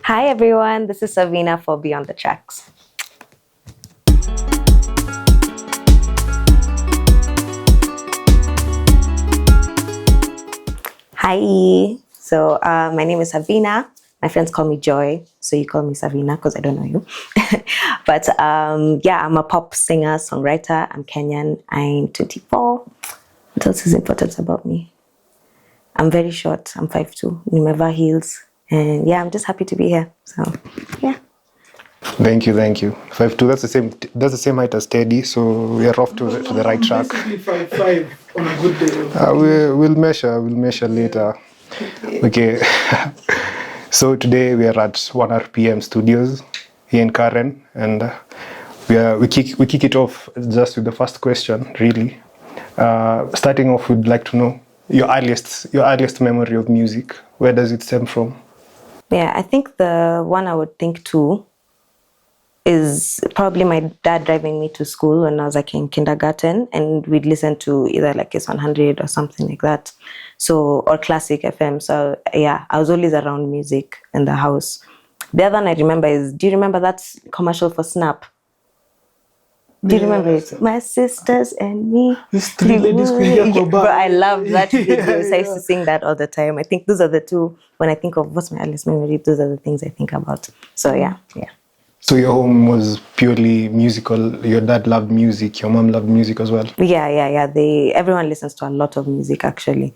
Hi everyone, this is Savinnah for Beyond the Tracks. Hi, so my name is Savinnah. My friends call me Joy, so you call me Savinnah because I don't know you. But I'm a pop singer, songwriter. I'm Kenyan. I'm 24. What else is important about me? I'm very short. I'm 5'2". Never heels. And I'm just happy to be here. So, yeah. Thank you. 5'2", that's the same height as Teddy, so we are off to the right track. Basically 5'5" on a good day. We'll measure later. Okay. So today we are at 1RPM Studios here in Karen, and we kick it off just with the first question, really. Starting off, we'd like to know your earliest memory of music. Where does it stem from? Yeah, I think the one I would think too is probably my dad driving me to school when I was like in kindergarten, and we'd listen to either like Kiss 100 or something like that. So, or classic FM. So I was always around music in the house. The other one I remember is, do you remember that commercial for Snap? Do you remember it? My sisters and me. This three ladies Bro, I love that video. So I used to sing that all the time. I think those are the two, when I think of what's my earliest memory, those are the things I think about. So yeah. So your home was purely musical. Your dad loved music. Your mom loved music as well. Yeah. Everyone listens to a lot of music actually.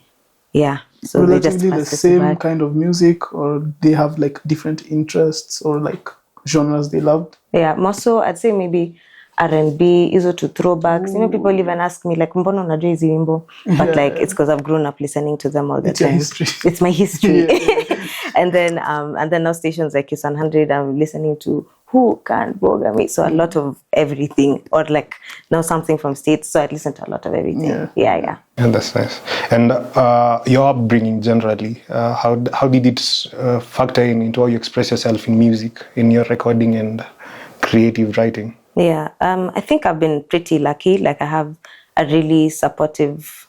Yeah. So relatively the same kind of music, or they have like different interests or like genres they loved? Yeah, more so I'd say maybe R&B, izo to throwbacks. Ooh. You know, people even ask me like, "Mbono unajua hizi wimbo?" But like, it's because I've grown up listening to them all the time. It's my history. And then now stations like Kiss 100, I'm listening to Who Can Boga Me. So a lot of everything, or like now something from States. So I listen to a lot of everything. Yeah. And that's nice. And your upbringing generally, how did it factor into how you express yourself in music, in your recording and creative writing? Yeah, I think I've been pretty lucky. Like I have a really supportive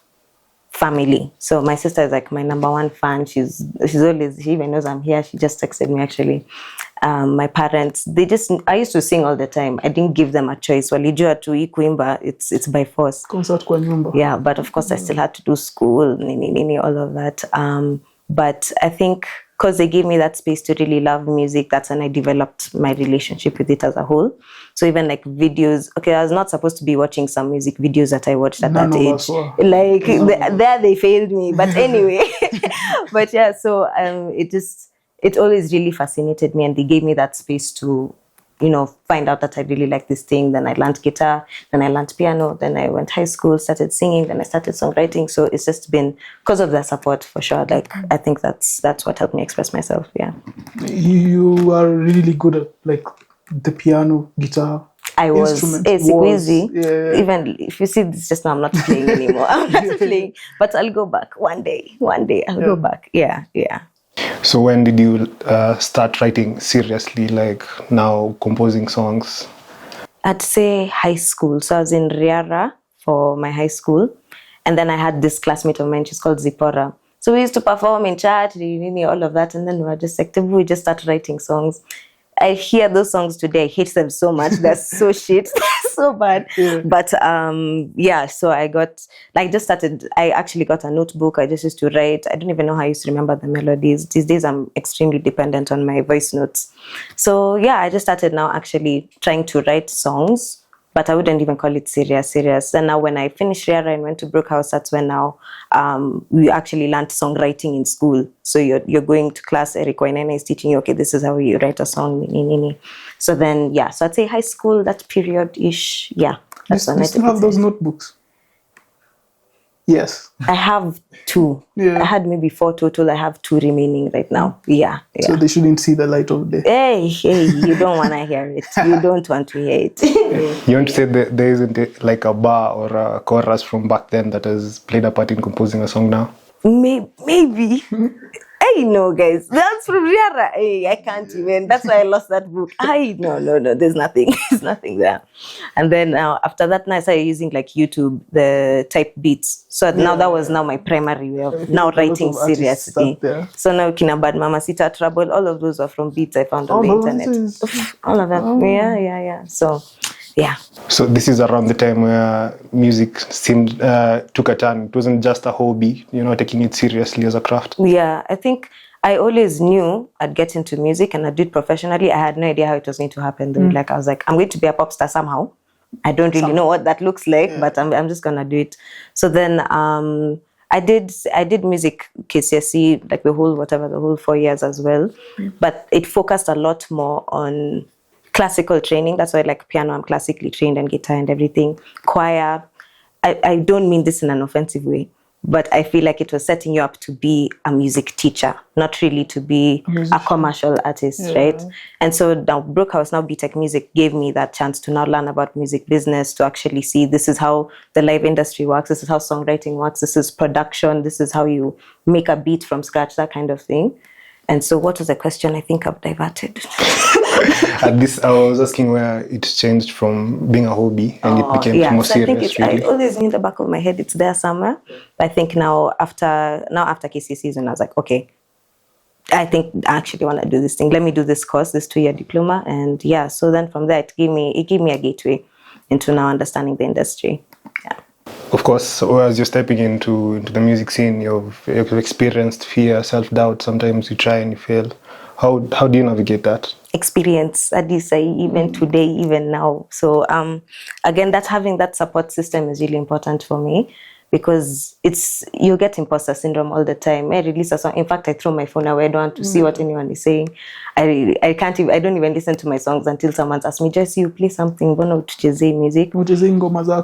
family. So my sister is like my number one fan. She even knows I'm here. She just texted me actually. My parents, I used to sing all the time. I didn't give them a choice. Walijua tu hii kuimba, it's by force. Concert kwa nyumba. Yeah, but of course I still had to do school, all of that. But I think because they gave me that space to really love music, that's when I developed my relationship with it as a whole. So even like videos, okay, I was not supposed to be watching some music videos that I watched at that age. Like there they failed me. But anyway, but yeah, so it always really fascinated me, and they gave me that space to, find out that I really like this thing. Then I learned guitar, then I learned piano, then I went high school, started singing, then I started songwriting. So it's just been because of their support for sure. Like I think that's what helped me express myself. Yeah. You are really good at like the piano, guitar. I was. It's easy. Yeah. Even if you see this just now, I'm not playing anymore. I'm not playing, but I'll go back one day. I'll go back. Yeah. So when did you start writing seriously, like now composing songs? I'd say high school. So I was in Riara for my high school. And then I had this classmate of mine, she's called Zipporah. So we used to perform in church, all of that. And then we were just like, we just started writing songs. I hear those songs today. I hate them so much. They're so shit. They're so bad. Yeah. But so I actually got a notebook. I just used to write. I don't even know how I used to remember the melodies. These days I'm extremely dependent on my voice notes. So I just started now actually trying to write songs, but I wouldn't even call it serious. And now when I finished Riara and went to Brookhouse, that's when now we actually learned songwriting in school. So you're going to class, Eric Wainana is teaching you, okay, this is how you write a song. So then, so I'd say high school, that period-ish, that's when I still have those notebooks? Yes. I have 2. Yeah. I had maybe 4 total. I have 2 remaining right now. Yeah. So they shouldn't see the light of day. Hey, you don't want to hear it. You don't want to hear it. You want to say that there isn't like a bar or a chorus from back then that has played a part in composing a song now? Maybe. I know, guys. That's from Riara. Hey, I can't even. That's why I lost that book. No. There's nothing. There's nothing there. And then after that, now I started using like YouTube, the type beats. So now that was now my primary way of now writing seriously. So now Kina Bad Mama Sita Trouble, all of those are from beats I found on the internet. All of them. Oh. Yeah. So, yeah. So this is around the time where music seemed took a turn. It wasn't just a hobby, taking it seriously as a craft. Yeah, I think I always knew I'd get into music and I'd do it professionally. I had no idea how it was going to happen though. Like I was like, I'm going to be a pop star somehow. I don't really know what that looks like, but I'm just gonna do it. So then I did music KCSE, like the whole 4 years as well. But it focused a lot more on classical training. That's why like piano, I'm classically trained, and guitar and everything. Choir, I don't mean this in an offensive way, but I feel like it was setting you up to be a music teacher, not really to be a commercial artist, right? And so now Brookhouse, now BTech Music, gave me that chance to now learn about music business, to actually see this is how the live industry works, this is how songwriting works, this is production, this is how you make a beat from scratch, that kind of thing. And so what was the question? I think I've diverted. At this, I was asking where it changed from being a hobby and it became more serious. I always knew in the back of my head it's there somewhere. But I think now after KC season, I was like, okay, I think I actually want to do this thing. Let me do this course, this 2-year diploma. And yeah, so then from there, it gave me a gateway into now understanding the industry. Yeah. Of course, so as you're stepping into the music scene, you've experienced fear, self-doubt. Sometimes you try and you fail. How do you navigate that? Experience, at least even today, even now. So again, that having that support system is really important for me, because you get imposter syndrome all the time. I release a song. In fact, I throw my phone away. I don't want to see what anyone is saying. I don't even listen to my songs until someone's asked me, Jesse, you play something, mbona ucheze music?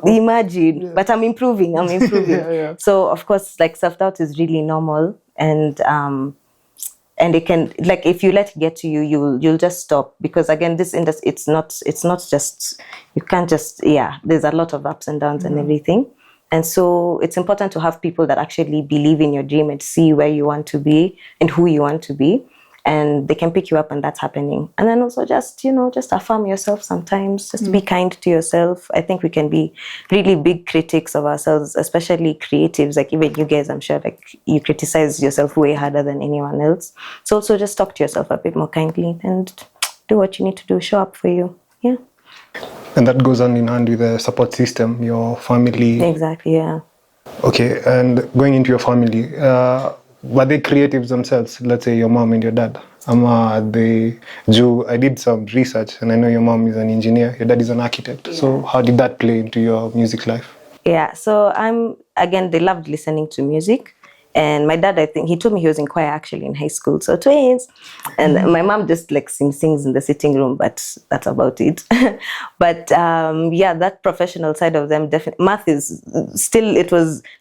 Imagine. Yeah. But I'm improving. Yeah. So of course, like self-doubt is really normal, and it can, like, if you let it get to you, you'll just stop, because again, this industry, it's not just, you can't just, there's a lot of ups and downs and everything. And so it's important to have people that actually believe in your dream and see where you want to be and who you want to be, and they can pick you up when that's happening. And then also just affirm yourself sometimes, just be kind to yourself. I think we can be really big critics of ourselves, especially creatives, like even you guys, I'm sure, like you criticize yourself way harder than anyone else. So also just talk to yourself a bit more kindly and do what you need to do, show up for you. Yeah. And that goes hand in hand with the support system, your family. Exactly, yeah. Okay, and going into your family, were they creatives themselves? Let's say your mom and your dad. I did some research, and I know your mom is an engineer, your dad is an architect. Yeah. So how did that play into your music life? Yeah, so they loved listening to music. And my dad, I think, he told me he was in choir actually in high school. So twins. And my mom just like sings in the sitting room, but that's about it. But that professional side of them, definitely. Math is still,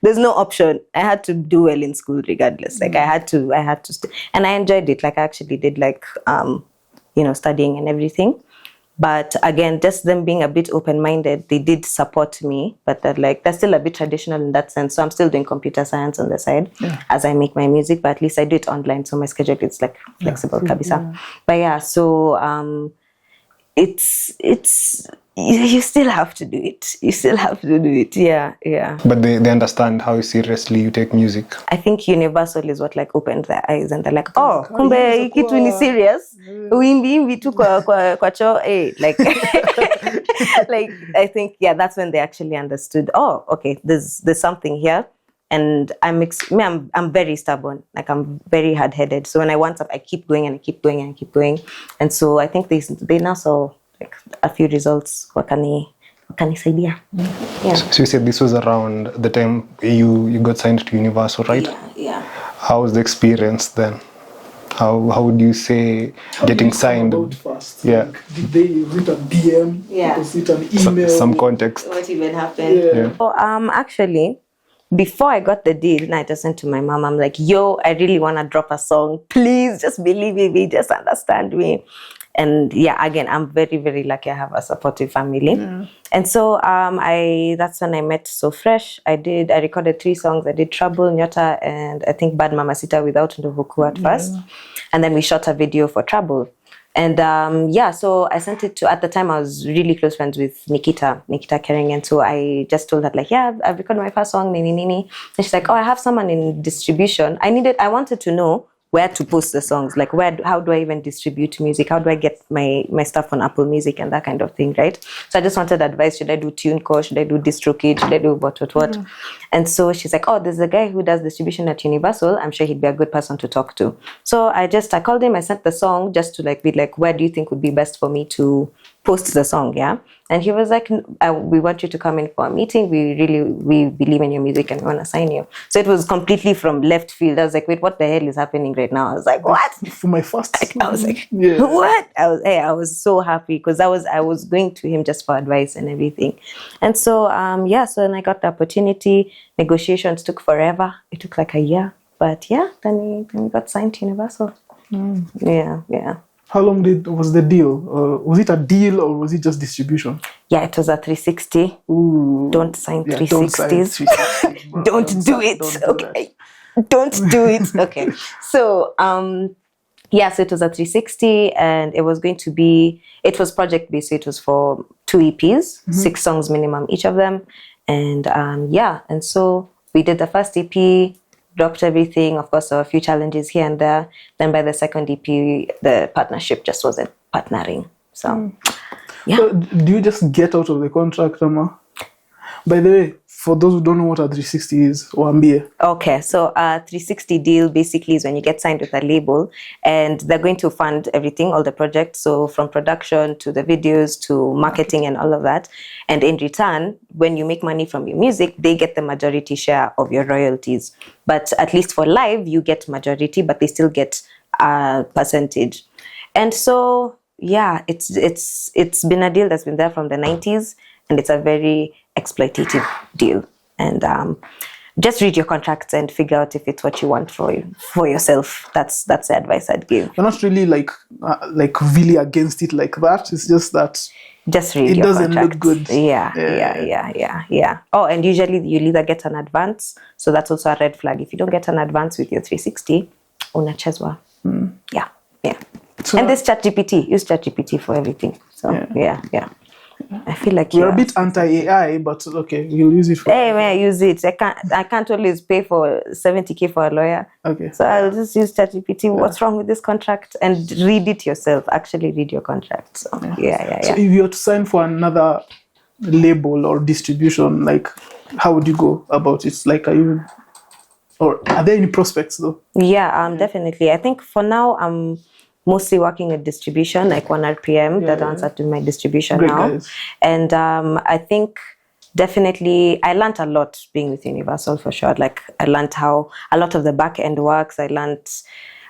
there's no option. I had to do well in school regardless. Like I had to, and I enjoyed it. Like I actually did like, studying and everything. But again, just them being a bit open-minded, they did support me, but they're still a bit traditional in that sense. So I'm still doing computer science on the side as I make my music, but at least I do it online. So my schedule is like flexible, kabisa. But so it's you still have to do it. Yeah. But they understand how seriously you take music. I think Universal is what like opened their eyes, and they're like, oh, kumbe kitu ni serious. Uimbi tu kwa cho, like like I think that's when they actually understood, oh, okay, there's something here. And I'm very stubborn. Like I'm very hard-headed. So when I want something, I keep going and I keep going and I keep going. And so I think they now saw like a few results. Wakanisaidia. Yeah. So you said this was around the time you got signed to Universal, right? Yeah. How was the experience then? How would you say getting signed? First? Yeah. Like, did they write a DM? Yeah. Was it an email? Some context. What even happened? Yeah. So, actually, before I got the deal, I just sent to my mom. I'm like, yo, I really want to drop a song. Please just believe in me. Just understand me. And yeah, again, I'm very, very lucky I have a supportive family. And so that's when I met So Fresh. I recorded 3 songs. I did Trouble, Nyota, and I think Bad Mamacita without Ndovuku at first. And then we shot a video for Trouble. And so I sent it to, at the time I was really close friends with Nikita Kering. And so I just told her like, yeah, I've recorded my first song, Nini Nini. And she's like, oh, I have someone in distribution. I wanted to know where to post the songs, like how do I even distribute music? How do I get my stuff on Apple Music and that kind of thing, right? So I just wanted advice. Should I do TuneCore? Should I do DistroKid? Should I do what? And so she's like, oh, there's a guy who does distribution at Universal. I'm sure he'd be a good person to talk to. So I called him. I sent the song just to like be like, where do you think would be best for me to post the song? Yeah. And he was like, we want you to come in for a meeting. We believe in your music and we want to sign you. So it was completely from left field. I was like, wait, what the hell is happening right now? I was like, what? For my first I was like, what? I was so happy because I was going to him just for advice and everything. And so, so then I got the opportunity. Negotiations took forever. It took like a year. But yeah, then we got signed to Universal. Yeah. How long was the deal? Was it a deal or was it just distribution? Yeah, it was a 360. Ooh. Don't sign 360s. Don't sign 360s, Don't do it. Okay. Don't do it. Okay. So, so it was a 360 and it was project based. So it was for 2 EPs, 6 songs minimum, each of them. And and so we did the first EP, dropped everything. Of course, there were a few challenges here and there. Then by the second EP, the partnership just wasn't partnering. So, yeah. So do you just get out of the contract, Rama? By the way, for those who don't know what a 360 is, Wambie. Okay, so a 360 deal basically is when you get signed with a label and they're going to fund everything, all the projects. So from production to the videos to marketing and all of that. And in return, when you make money from your music, they get the majority share of your royalties. But at least for live, you get majority, but they still get a percentage. And so, yeah, it's been a deal that's been there from the 90s. And it's a very exploitative deal. And just read your contracts and figure out if it's what you want for yourself. That's the advice I'd give. You're not really like really against it like that. It's just that just read it your doesn't contracts. look good. Yeah. Oh, and usually you'll either get an advance. So that's also a red flag. If you don't get an advance with your 360, unachezwa. Yeah. So, and this ChatGPT, use ChatGPT for everything. So yeah. I feel like you're a bit anti-AI, but okay, you'll use it for... Hey, man, I use it. I can't always pay for 70K for a lawyer. Okay. So I'll just use ChatGPT. What's wrong with this contract? And read it yourself. Actually read your contract. So, yeah. So if you were to sign for another label or distribution, like, how would you go about it? Like, are there any prospects though? Yeah, definitely. I think for now, I'm mostly working at distribution, like 1RPM. They're the ones that do my distribution Great now. guys. And I think definitely I learned a lot being with Universal for sure. Like I learned how a lot of the back end works. I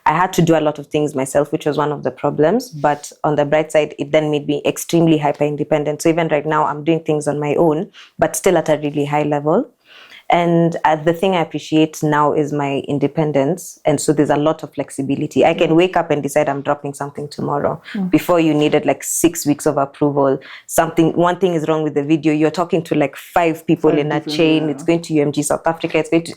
had to do a lot of things myself, which was one of the problems. But on the bright side, it then made me extremely hyper independent. So even right now, I'm doing things on my own, but still at a really high level. And the thing I appreciate now is my independence. And so there's a lot of flexibility. I can wake up and decide I'm dropping something tomorrow. Before you needed like 6 weeks of approval. One thing is wrong with the video. You're talking to like 5 people in a chain. Yeah. It's going to UMG South Africa. It's going to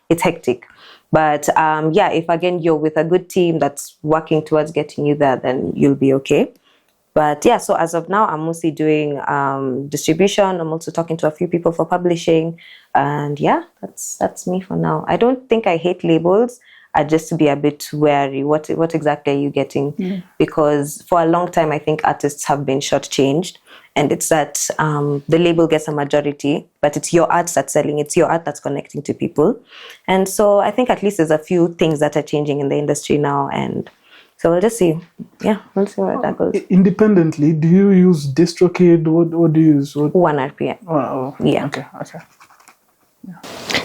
it's hectic. But if again, you're with a good team that's working towards getting you there, then you'll be okay. But yeah, so as of now, I'm mostly doing distribution. I'm also talking to a few people for publishing. And yeah, that's me for now. I don't think I hate labels. I just to be a bit wary. What exactly are you getting? Because for a long time, I think artists have been shortchanged. And it's that the label gets a majority, but it's your art that's selling. It's your art that's connecting to people. And so I think at least there's a few things that are changing in the industry now. And so we'll just see. Yeah, we'll see where that goes. Independently, do you use DistroKid? What do you use? 1RPM. Oh, yeah. Okay.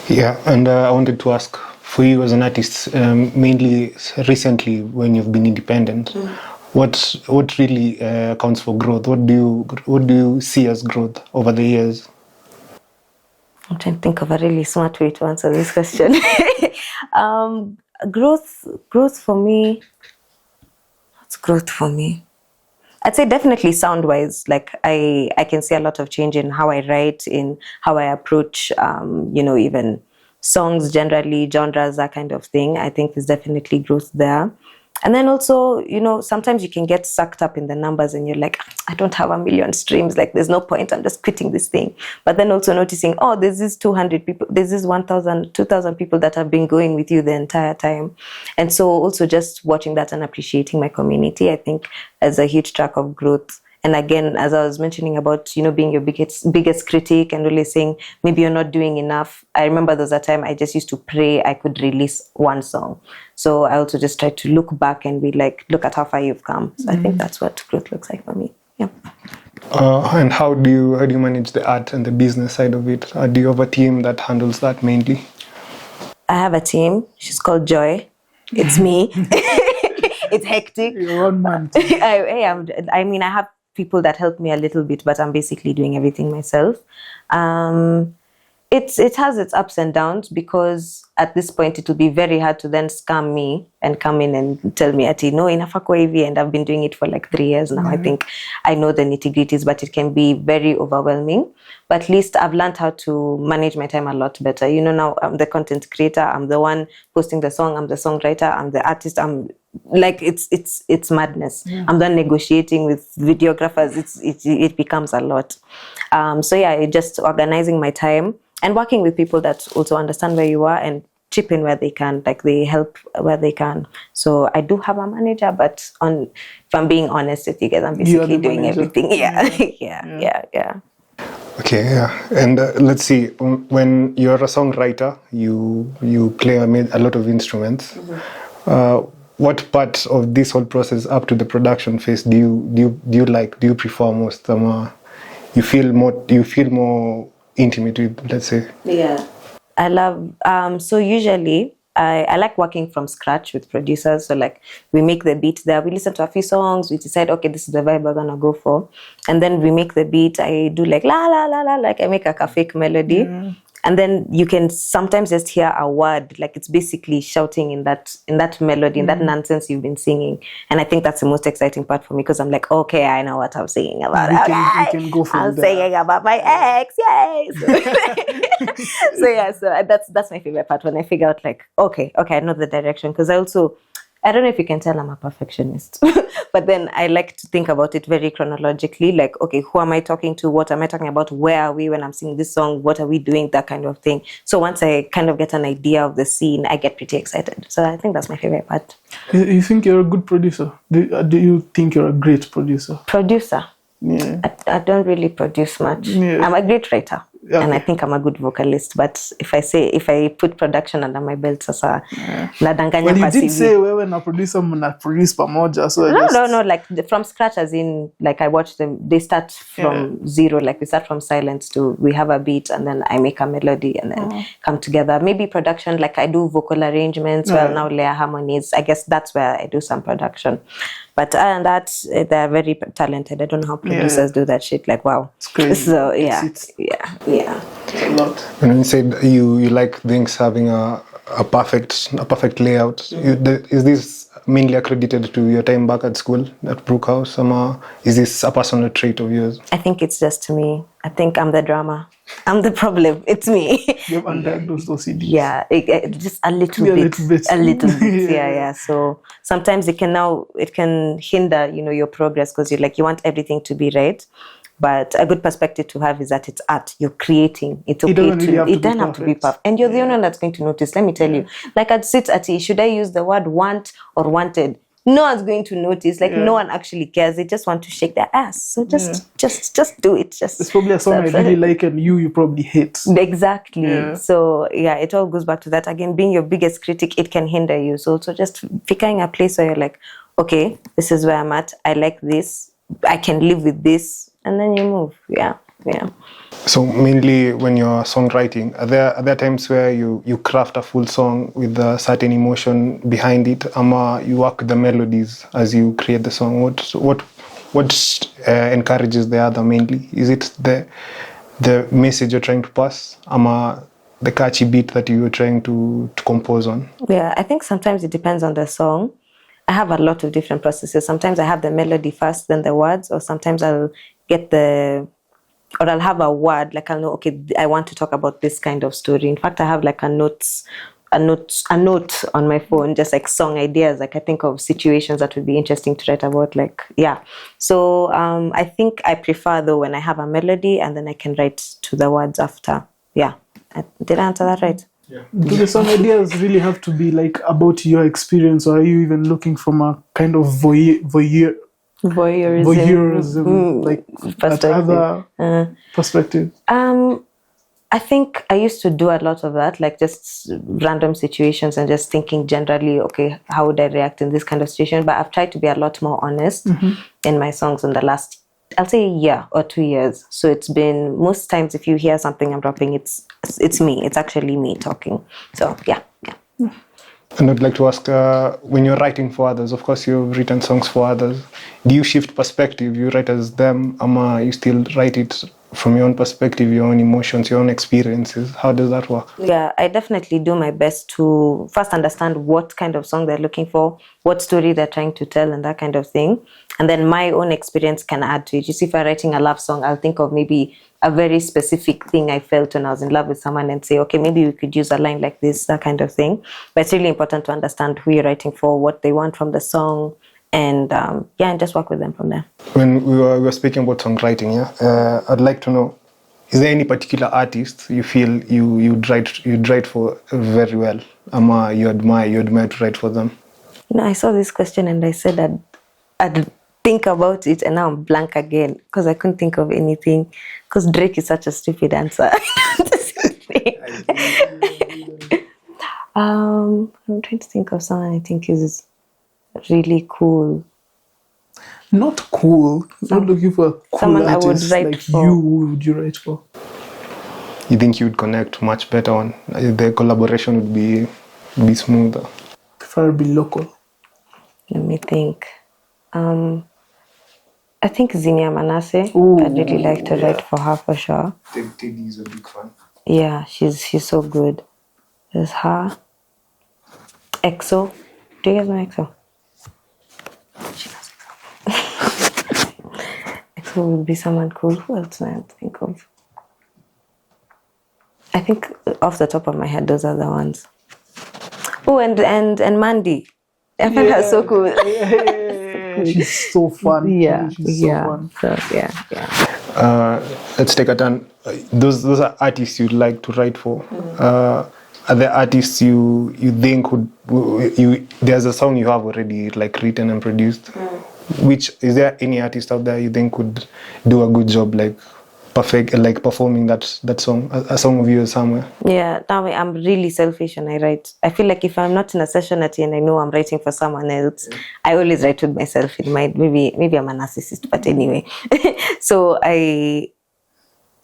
Yeah, and I wanted to ask, for you as an artist, mainly recently when you've been independent, what really accounts for growth? What do you see as growth over the years? I'm trying to think of a really smart way to answer this question. Growth for me, What's growth for me? I'd say definitely sound-wise. Like I can see a lot of change in how I write, in how I approach, even songs generally, genres, that kind of thing. I think there's definitely growth there. And then also, sometimes you can get sucked up in the numbers and you're like, I don't have 1 million streams. Like, there's no point. I'm just quitting this thing. But then also noticing, oh, there's this 200 people, there's this 1,000, 2,000 people that have been going with you the entire time. And so also just watching that and appreciating my community, I think, as a huge track of growth. And again, as I was mentioning about, being your biggest critic and really saying, maybe you're not doing enough. I remember there was a time I just used to pray I could release one song. So I also just tried to look back and be like, look at how far you've come. So I think that's what growth looks like for me. Yeah. And how do you manage the art and the business side of it? Do you have a team that handles that mainly? I have a team. She's called Joy. It's me. It's hectic. Your own man. I have people that help me a little bit, but I'm basically doing everything myself. It has its ups and downs, because at this point it will be very hard to then scam me and come in and tell me, Ati, no, inafaa kuwa hivi, and I've been doing it for like 3 years now. I think I know the nitty-gritties, but it can be very overwhelming. But at least I've learned how to manage my time a lot better. Now I'm the content creator, I'm the one posting the song, I'm the songwriter, I'm the artist, I'm like, it's madness. I'm done negotiating with videographers. It becomes a lot. Just organizing my time and working with people that also understand where you are and chip in where they can, like they help where they can. So I do have a manager, but if I'm being honest with you guys, I'm basically doing everything. Yeah. Okay, yeah. And let's see, when you're a songwriter, you play a lot of instruments. What part of this whole process up to the production phase do you like? Do you prefer most? You feel more intimate with, let's say? Yeah, I love. So usually I like working from scratch with producers. So like we make the beat there, we listen to a few songs, we decide, okay, this is the vibe we're gonna go for, and then we make the beat. I do like la la la la, like I make a fake melody. And then you can sometimes just hear a word, like it's basically shouting in that melody, in that nonsense you've been singing. And I think that's the most exciting part for me, because I'm like, okay, I know what I'm singing about. We can go from I'm there. singing about my ex, yay! So that's my favorite part, when I figure out like, okay, I know the direction. Because I don't know if you can tell I'm a perfectionist, but then I like to think about it very chronologically. Like, okay, who am I talking to? What am I talking about? Where are we when I'm singing this song? What are we doing? That kind of thing. So once I kind of get an idea of the scene, I get pretty excited. So I think that's my favorite part. You think you're a good producer? Do you think you're a great producer? Producer? Yeah. I don't really produce much. Yeah. I'm a great writer. Okay. And I think I'm a good vocalist, but if I put production under my belt, sasa nadanganya. Well, you pasivi. did say wewe na producer mna produce pamoja, so No, like from scratch, as in like I watch them. They start from zero, like we start from silence to we have a beat, and then I make a melody, and then come together. Maybe production, like I do vocal arrangements, well now layer harmonies. I guess that's where I do some production. But they're very talented. I don't know how producers do that shit. Like, wow. It's crazy. So yeah. It's a lot. When you said you like things having a perfect layout, is this mainly accredited to your time back at school at Brookhouse, or is this a personal trait of yours? I think it's just to me. I think I'm the drama. I'm the problem. It's me. You have undiagnosed OCD. Yeah, just a little bit. A little bit. Yeah. So sometimes it can hinder, your progress, because you want everything to be right. But a good perspective to have is that it's art. You're creating. It's okay it doesn't have to be perfect. And you're the only one that's going to notice. Let me tell you. Like I'd sit at should I use the word want or wanted? No one's going to notice. Like no one actually cares. They just want to shake their ass. So just do it. It's probably a song I really like and you probably hate. Exactly. Yeah. So it all goes back to that. Again, being your biggest critic, it can hinder you. So just figuring a place where you're like, okay, this is where I'm at. I like this. I can live with this. And then you move. Yeah. So mainly when you're songwriting, are there times where you craft a full song with a certain emotion behind it, or you work with the melodies as you create the song? What encourages the other mainly? Is it the message you're trying to pass, or the catchy beat that you're trying to compose on? Yeah, I think sometimes it depends on the song. I have a lot of different processes. Sometimes I have the melody first, then the words, or sometimes I'll get or I'll have a word, like I'll know, okay, I want to talk about this kind of story. In fact, I have like a note on my phone, just like song ideas. Like I think of situations that would be interesting to write about. Like, yeah. So I think I prefer though when I have a melody and then I can write to the words after. Yeah. Did I answer that right? Yeah. Do the song ideas really have to be like about your experience, or are you even looking from a kind of voyeurism like at other perspective? I think I used to do a lot of that, like just random situations and just thinking generally, okay, how would I react in this kind of situation? But I've tried to be a lot more honest in my songs in the last, I'll say a year or 2 years. So it's been, most times if you hear something I'm dropping, it's me. It's actually me talking. So yeah. And I'd like to ask, when you're writing for others, of course you've written songs for others, do you shift perspective? You write as them, or you still write it from your own perspective, your own emotions, your own experiences? How does that work? Yeah, I definitely do my best to first understand what kind of song they're looking for, what story they're trying to tell, and that kind of thing. And then my own experience can add to it. You see, if I'm writing a love song, I'll think of maybe a very specific thing I felt when I was in love with someone and say, okay, maybe we could use a line like this, that kind of thing. But it's really important to understand who you're writing for, what they want from the song, and and just work with them from there. When we were speaking about songwriting, I'd like to know, is there any particular artist you feel you'd write for very well, you admire to write for them? I saw this question and I said I'd think about it, and now I'm blank again because I couldn't think of anything, because Drake is such a stupid answer. I'm trying to think of someone I think is really cool. Not cool. Not looking for a cool someone artist. I would write like for. You, who would you write for? You think you'd connect much better on? The collaboration would be smoother? Preferably local. Let me think. I think Zinia Manasseh. Ooh, I'd really like to write for her for sure. Teddy is a big fan. Yeah, she's so good. There's her. EXO. Do you guys know EXO? She knows EXO. EXO would be someone cool. Who else do I have to think of? I think off the top of my head, those are the ones. Oh, and Mandy. I find her so cool. She's so fun. Yeah, She's so fun. So, yeah. Let's take a turn. Those are artists you'd like to write for. Are there artists you think there's a song you have already like written and produced? Which is there any artist out there you think could do a good job, like perfect, like performing that song, a song of yours somewhere? Yeah, now I'm really selfish and I write. I feel like if I'm not in a session at and I know I'm writing for someone else, I always write with myself in mind. Maybe I'm a narcissist, but anyway. So I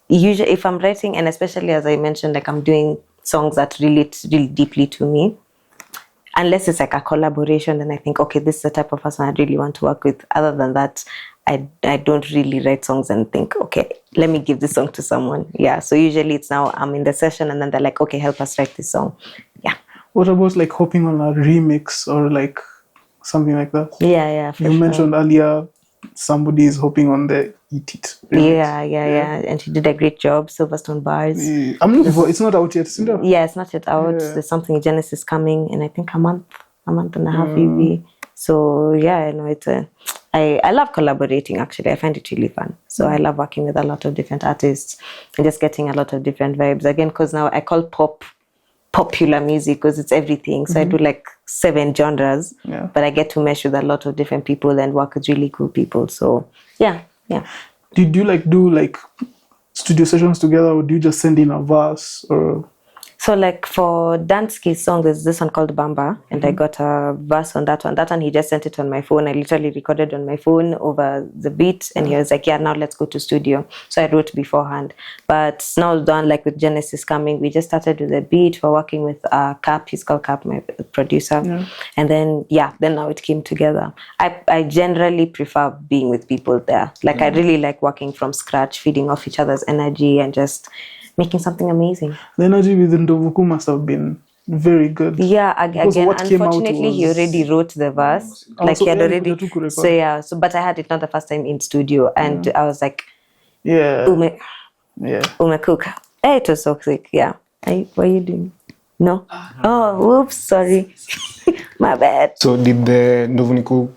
usually, if I'm writing, and especially as I mentioned, like I'm doing songs that relate really deeply to me, unless it's like a collaboration, then I think, okay, this is the type of person I really want to work with. Other than that, I don't really write songs and think, okay, let me give this song to someone. Yeah, so usually it's now I'm in the session and then they're like, okay, help us write this song. Yeah. What about like hopping on a remix or like something like that? Yeah. You mentioned earlier somebody is hopping on the Eat It remix. Yeah. And she did a great job. Silverstone Bars. I'm looking for. It's not out yet, isn't it? Yeah, it's not yet out. Yeah. There's something Genesis coming in I think a month and a half maybe. So yeah, I know it's I love collaborating actually. I find it really fun. So I love working with a lot of different artists and just getting a lot of different vibes. Again, because now I call pop popular music because it's everything. So I do like 7 genres, but I get to mesh with a lot of different people and work with really cool people. So yeah. Did you like do like studio sessions together, or do you just send in a verse or? So like for Dansky's song, there's this one called Bamba, and I got a verse on that one. That one, he just sent it on my phone. I literally recorded on my phone over the beat, and he was like, yeah, now let's go to studio. So I wrote beforehand. But now done, like with Genesis coming, we just started with the beat. We're working with Cap, he's called Cap, my producer. And then now it came together. I generally prefer being with people there. Like I really like working from scratch, feeding off each other's energy and just making something amazing. The energy within Ndovuku must have been very good. Yeah, Because again, what came out unfortunately, he was- already wrote the verse. Like so he had yeah, already. the two So yeah, so but I had it not the first time in studio, and I was like, Yeah. Ume, Yeah. Ume cook. Hey, it was so sick. Yeah. Hey, what are you doing? No. Oh, whoops, sorry. My bad. So did the Ndovuniku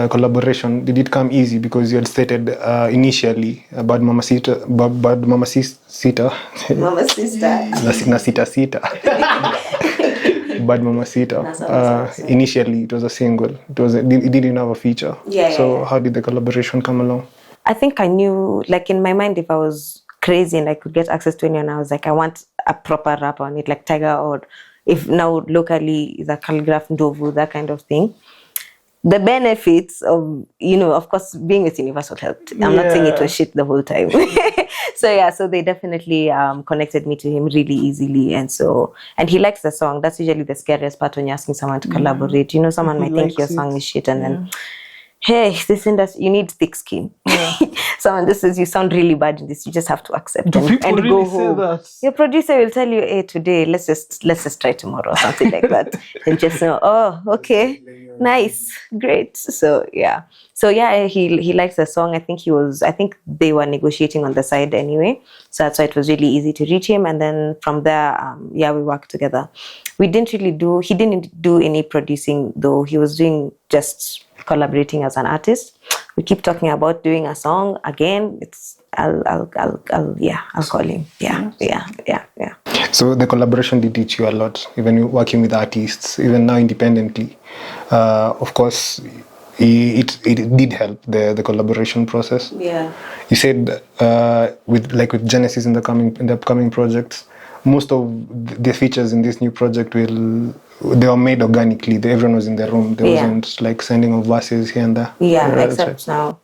collaboration, did it come easy because you had stated initially about Mama Sita, Mama Sita, Mama sister. na Sita Sita, Bad Mama Sita. Initially it was a single. It didn't have a feature. So how did the collaboration come along? I think I knew, like in my mind, if I was crazy and I could get access to anyone, I was like, I want a proper rap on it, like Tiger, or if now locally the Calligraph Ndovu, that kind of thing. The benefits of, of course, being with Universal helped. I'm not saying it was shit the whole time. So they definitely connected me to him really easily. And he likes the song. That's usually the scariest part when you're asking someone to collaborate. Someone might think your song is shit and then, hey, this industry, you need thick skin. Someone just says you sound really bad in this, you just have to accept and really go say home. that? Your producer will tell you, hey, today let's just try tomorrow or something like that. And just know, oh, okay, nice, great. So he likes the song. I think they were negotiating on the side anyway. So that's why it was really easy to reach him. And then from there, we worked together. He didn't do any producing though. He was doing just collaborating as an artist. We keep talking about doing a song again. I'll call him. Yeah. So the collaboration did teach you a lot, even you working with artists, even now independently. Of course, it did help the collaboration process. Yeah. You said with Genesis in the upcoming projects, most of the features in this new project they were made organically. Everyone was in the room. There wasn't like sending of verses here and there. Yeah, except now.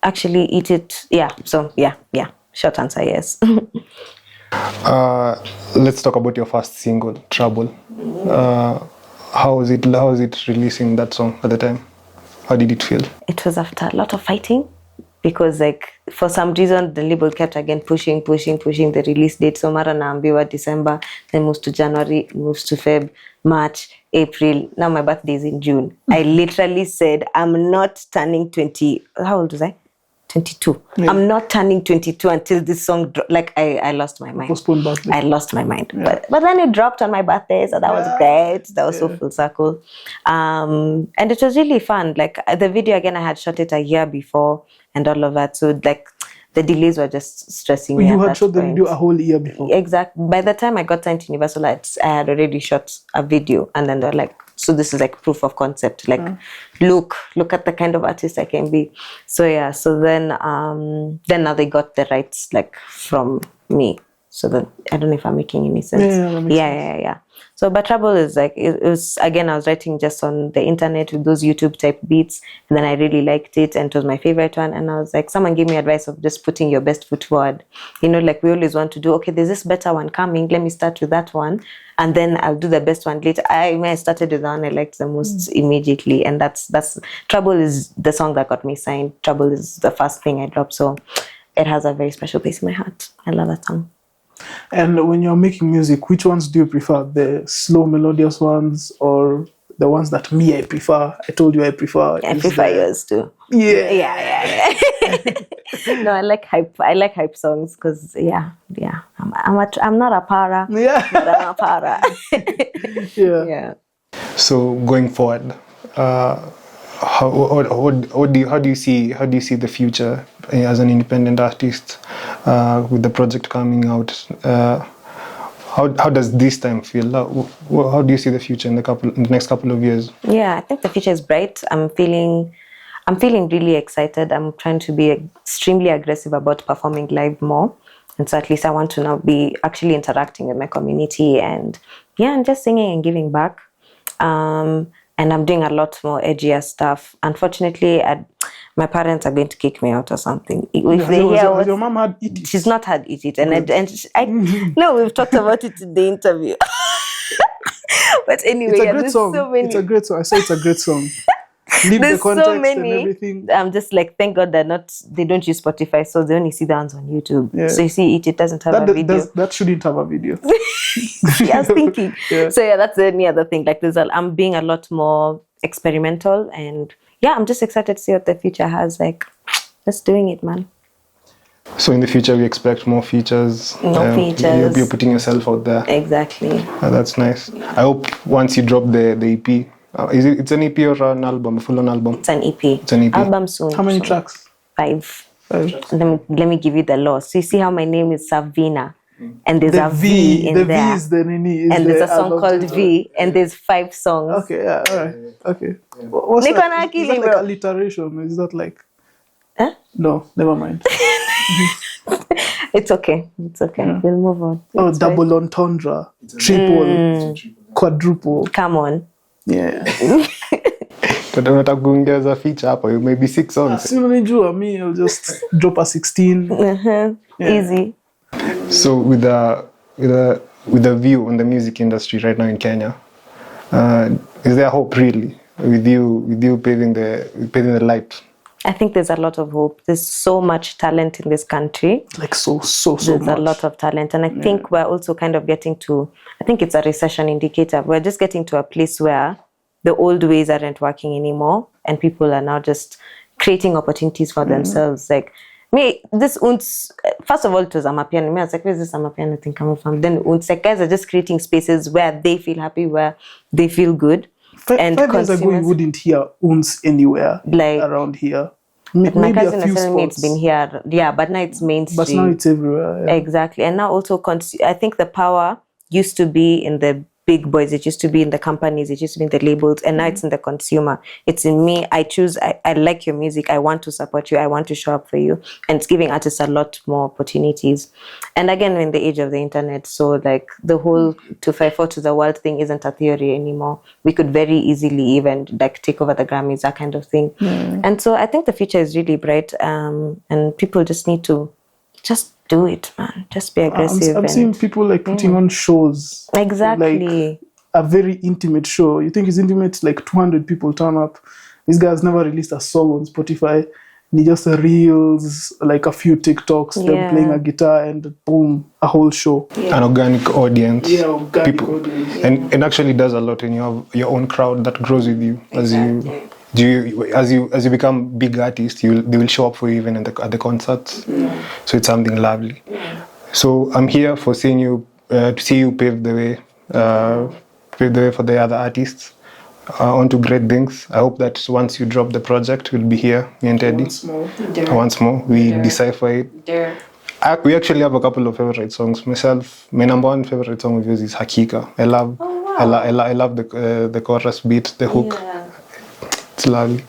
Actually, eat it. Yeah. So yeah. Short answer, yes. Let's talk about your first single, Trouble. How was it releasing that song at the time? How did it feel? It was after a lot of fighting because for some reason the label kept again pushing the release date. So mara naambiwa December, then moves to January, moves to Feb, March, April. Now my birthday is in June. I literally said I'm not turning 20. How old was I? 22. Yeah. I'm not turning 22 until this song I lost my mind. Postponed birthday. I lost my mind. Yeah. But then it dropped on my birthday, so that was great. That was so full circle. And it was really fun. Like the video again, I had shot it a year before and all of that. So the delays were just stressing me. You had shot the video a whole year before. Exactly. By the time I got signed to Universal, I had already shot a video, and then they're like, so this is like proof of concept. Like, look at the kind of artist I can be. So yeah. So then now they got the rights from me. So then I don't know if I'm making any sense. Yeah. So but Trouble is it was again, I was writing just on the internet with those YouTube type beats, and then I really liked it and it was my favorite one, and I was like, someone gave me advice of just putting your best foot forward. We always want to do, okay, there's this better one coming, let me start with that one and then I'll do the best one later. I started with the one I liked the most immediately, and that's Trouble is the song that got me signed. Trouble is the first thing I dropped, so it has a very special place in my heart. I love that song. And when you're making music, which ones do you prefer? The slow melodious ones or the ones that I prefer? I told you I prefer. I prefer yours too. Yeah. No, I like hype songs because I'm not a para. Yeah. But I'm a para. Yeah. So going forward, how do you see the future as an independent artist with the project coming out? How does this time feel? How do you see the future in the next couple of years? Yeah, I think the future is bright. I'm feeling really excited. I'm trying to be extremely aggressive about performing live more. And so at least I want to now be actually interacting with my community and just singing and giving back. And I'm doing a lot more edgier stuff. Unfortunately, my parents are going to kick me out or something. If they hear has your mom had Eat It? She's not had Eat It. No, we've talked about it in the interview. But anyway, it's a great song. So many... It's a great song. I say it's a great song. leave the There's context so and many. everything. I'm just like, thank God they don't use Spotify, so they only see the ones on YouTube. Yeah. So you see it doesn't have a video. That shouldn't have a video. Yeah, I was thinking. Yeah. So yeah, that's the only other thing. Like I'm being a lot more experimental, and yeah, I'm just excited to see what the future has. Like, just doing it, man. So in the future, we expect more features. More features. You're putting yourself out there. Exactly. That's nice. I hope once you drop the EP, it's an EP or an album, a full-on album? It's an EP. It's an EP. Album soon. How many soon. tracks? 5. 5. Let me give you the law. So you see how my name is Savinnah, and there's The a V in the there. V is the Nini. Is And the there's a song album called title. V, and there's 5 songs. Okay, yeah, all right. Okay. What's Niko that? na Is akili, that like bro. alliteration? Is that like... Huh? No, never mind. It's okay. It's okay. Yeah. We'll move on. Oh, It's double entendre, triple, quadruple. fine. Come on. Yeah. Tunataka kuongeza feature hapo, maybe 6 songs. As soon as you me, I'll just drop a 16. Yeah. Easy. So with the view on the music industry right now in Kenya, is there hope really with you paving the light? I think there's a lot of hope. There's so much talent in this country. Like so There's much. a lot of talent. And I think we're also kind of getting to, I think it's a recession indicator. We're just getting to a place where the old ways aren't working anymore. And people are now just creating opportunities for themselves. Like, me, first of all, it was Amapiano. Me, I was like, where's this Amapiano thing coming from? Then like, guys are just creating spaces where they feel happy, where they feel good. And 5 years ago, you wouldn't hear uns anywhere Like, around here. my Maybe cousin a few was telling me spots. it's been here. Yeah, but now it's mainstream. But now it's everywhere. Yeah. Exactly. And now also, I think the power used to be in the big boys. It used to be in the companies. It used to be in the labels. And now it's in the consumer. It's in me. I choose. I like your music. I want to support you. I want to show up for you. And it's giving artists a lot more opportunities. And again, we're in the age of the internet. So like the whole 254 to the world thing isn't a theory anymore. We could very easily even like take over the Grammys, that kind of thing. And so I think the future is really bright. And people just need to just do it, man. Just be aggressive. I'm seeing people like putting on shows. Exactly. Like a very intimate show. You think it's intimate? Like 200 people turn up. This guy's never released a song on Spotify. And he just reels, like a few TikToks, them playing a guitar, and boom, a whole show. An organic audience. Yeah, organic people. audience. And it actually does a lot, and you have your own crowd that grows with you as you become big artists. They will show up for you even at the concerts. So it's something lovely. So I'm here for seeing you to see you pave the way for the other artists on to great things. I hope that once you drop the project, we'll be here, me and Teddy. Once more, we decipher it. We actually have a couple of favorite songs. Myself, my number 1 favorite song of yours is Hakika. I love the chorus beat, the hook. Yeah. It's lovely.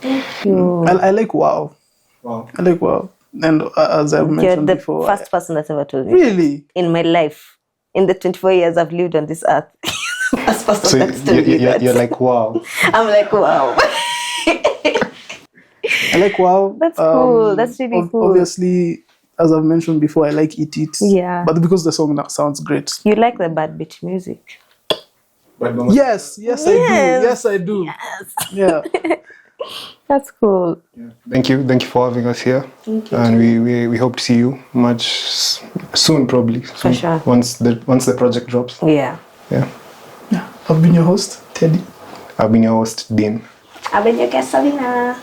I like Wow. I like Wow. And as I've You're mentioned the before. first person that's ever told me. Really? In my life. In the 24 years I've lived on this earth. First person So that's told me that. you're like, wow. I'm like, wow. I like Wow. That's cool. That's really cool. Obviously, as I've mentioned before, I like Eat It. Yeah. But because the song now sounds great. You like the bad bitch music. Yes, I do. Yeah. That's cool. Thank you for having us here. And we hope to see you much soon, probably. Soon, sure. Once the project drops. Yeah. Yeah. I've been your host, Teddy. I've been your host, Dean. I've been your guest, Savinnah.